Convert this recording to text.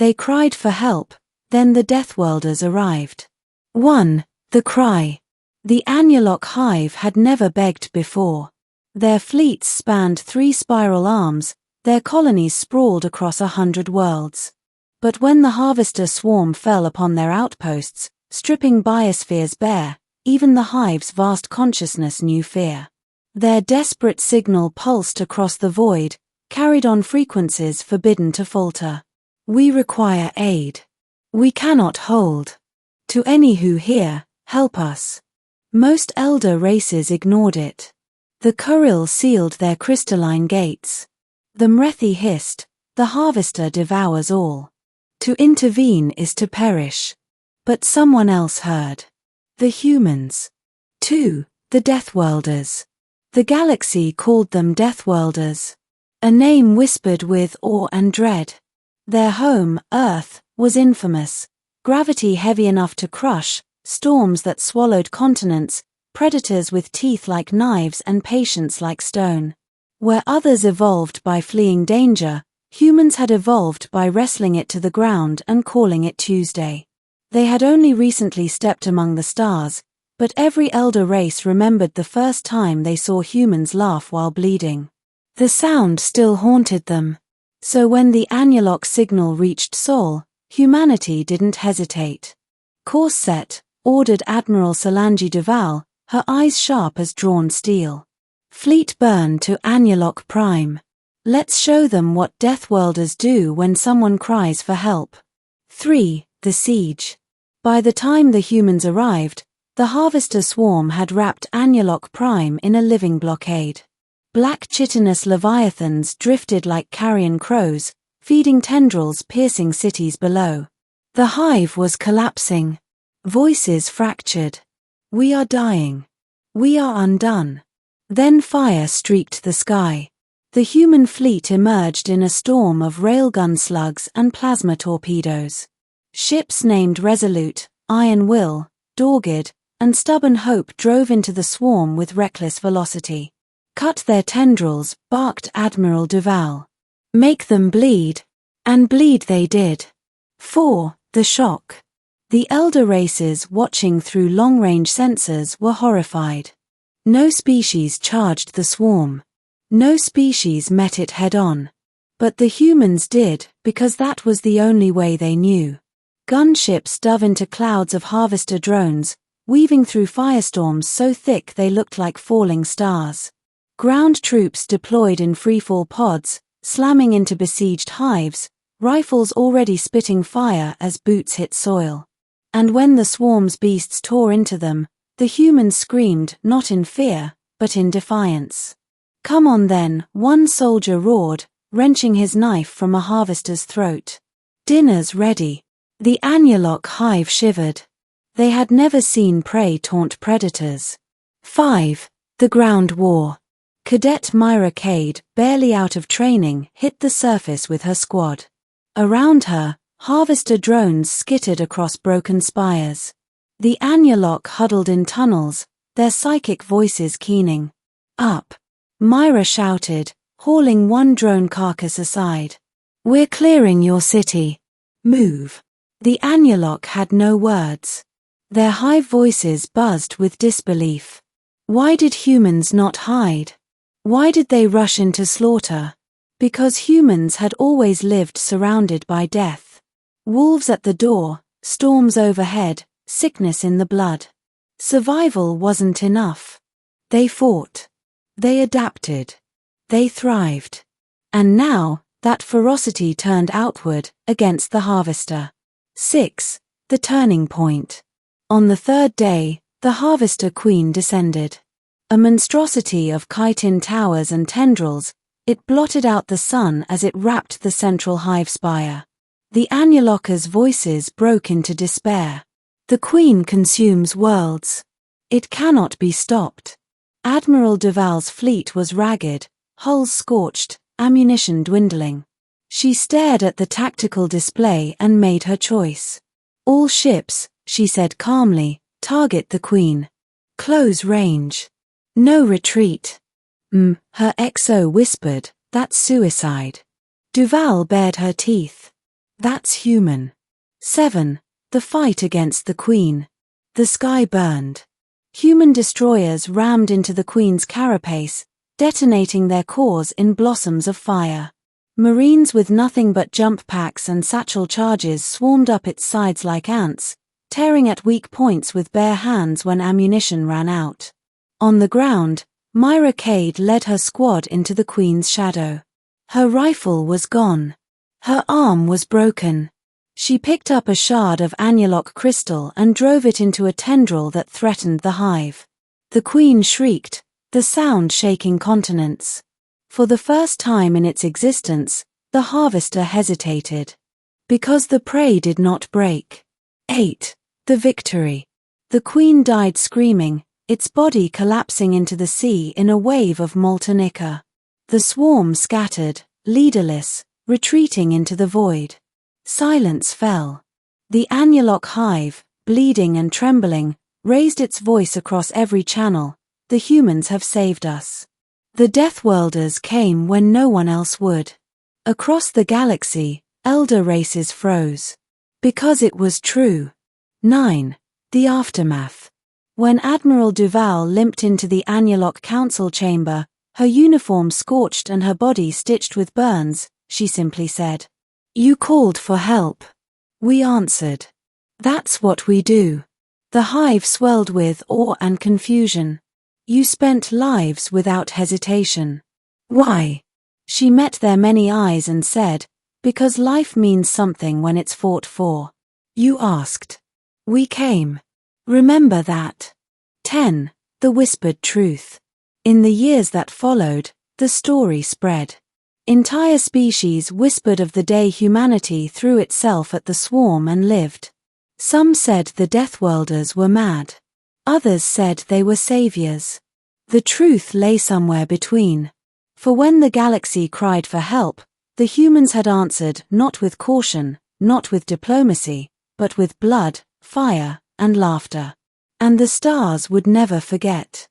They cried for help, then the Deathworlders arrived. 1. The cry. The Anuloch hive had never begged before. Their fleets spanned 3 spiral arms, their colonies sprawled across 100 worlds. But when the harvester swarm fell upon their outposts, stripping biospheres bare, even the hive's vast consciousness knew fear. Their desperate signal pulsed across the void, carried on frequencies forbidden to falter. We require aid. We cannot hold. To any who hear, help us. Most elder races ignored it. The Kuril sealed their crystalline gates. The Mrethi hissed, the harvester devours all. To intervene is to perish. But someone else heard. The humans. 2. The Deathworlders. The galaxy called them Deathworlders. A name whispered with awe and dread. Their home, Earth, was infamous. Gravity heavy enough to crush, storms that swallowed continents, predators with teeth like knives and patience like stone. Where others evolved by fleeing danger, humans had evolved by wrestling it to the ground and calling it Tuesday. They had only recently stepped among the stars, but every elder race remembered the first time they saw humans laugh while bleeding. The sound still haunted them. So when the Anuloch signal reached Sol, humanity didn't hesitate. Course set, ordered Admiral Solange Duval, her eyes sharp as drawn steel. Fleet burn to Anuloch Prime. Let's show them what Deathworlders do when someone cries for help. 3. The siege. By the time the humans arrived, the harvester swarm had wrapped Anuloch Prime in a living blockade. Black chitinous leviathans drifted like carrion crows, feeding tendrils piercing cities below. The hive was collapsing. Voices fractured. We are dying. We are undone. Then fire streaked the sky. The human fleet emerged in a storm of railgun slugs and plasma torpedoes. Ships named Resolute, Iron Will, Dogged, and Stubborn Hope drove into the swarm with reckless velocity. Cut their tendrils, barked Admiral Duval. Make them bleed. And bleed they did. 4. The shock. The elder races watching through long-range sensors were horrified. No species charged the swarm. No species met it head-on. But the humans did, because that was the only way they knew. Gunships dove into clouds of harvester drones, weaving through firestorms so thick they looked like falling stars. Ground troops deployed in freefall pods, slamming into besieged hives, rifles already spitting fire as boots hit soil. And when the swarm's beasts tore into them, the humans screamed not in fear, but in defiance. Come on then, one soldier roared, wrenching his knife from a harvester's throat. Dinner's ready. The Anuloch hive shivered. They had never seen prey taunt predators. 5. The ground war. Cadet Myra Cade, barely out of training, hit the surface with her squad. Around her, harvester drones skittered across broken spires. The Anuloch huddled in tunnels, their psychic voices keening. Up. Myra shouted, hauling one drone carcass aside. We're clearing your city. Move. The Anuloch had no words. Their hive voices buzzed with disbelief. Why did humans not hide? Why did they rush into slaughter? Because humans had always lived surrounded by death. Wolves at the door, storms overhead, sickness in the blood. Survival wasn't enough. They fought. They adapted. They thrived. And now, that ferocity turned outward, against the harvester. 6. The turning point. On the 3rd day, the harvester queen descended. A monstrosity of chitin towers and tendrils, it blotted out the sun as it wrapped the central hive spire. The Anulochers' voices broke into despair. The queen consumes worlds. It cannot be stopped. Admiral Duval's fleet was ragged, hulls scorched, ammunition dwindling. She stared at the tactical display and made her choice. All ships, she said calmly, target the queen. Close range. No retreat. Her XO whispered, that's suicide. Duval bared her teeth. That's human. 7. The fight against the Queen. The sky burned. Human destroyers rammed into the Queen's carapace, detonating their cores in blossoms of fire. Marines with nothing but jump packs and satchel charges swarmed up its sides like ants, tearing at weak points with bare hands when ammunition ran out. On the ground, Myra Cade led her squad into the Queen's shadow. Her rifle was gone. Her arm was broken. She picked up a shard of Anuloch crystal and drove it into a tendril that threatened the hive. The Queen shrieked, the sound shaking continents. For the first time in its existence, the harvester hesitated. Because the prey did not break. 8. The victory. The Queen died screaming, its body collapsing into the sea in a wave of molten ichor. The swarm scattered, leaderless, retreating into the void. Silence fell. The Anuloch hive, bleeding and trembling, raised its voice across every channel. The humans have saved us. The Deathworlders came when no one else would. Across the galaxy, elder races froze. Because it was true. 9. The aftermath. When Admiral Duval limped into the Anuloch council chamber, her uniform scorched and her body stitched with burns, she simply said, "You called for help. We answered. That's what we do." The hive swelled with awe and confusion. "You spent lives without hesitation." "Why?" She met their many eyes and said, "Because life means something when it's fought for." "You asked. We came. Remember that." 10. The whispered truth. In the years that followed, the story spread. Entire species whispered of the day humanity threw itself at the swarm and lived. Some said the Deathworlders were mad. Others said they were saviors. The truth lay somewhere between. For when the galaxy cried for help, the humans had answered not with caution, not with diplomacy, but with blood, fire, and laughter. And the stars would never forget.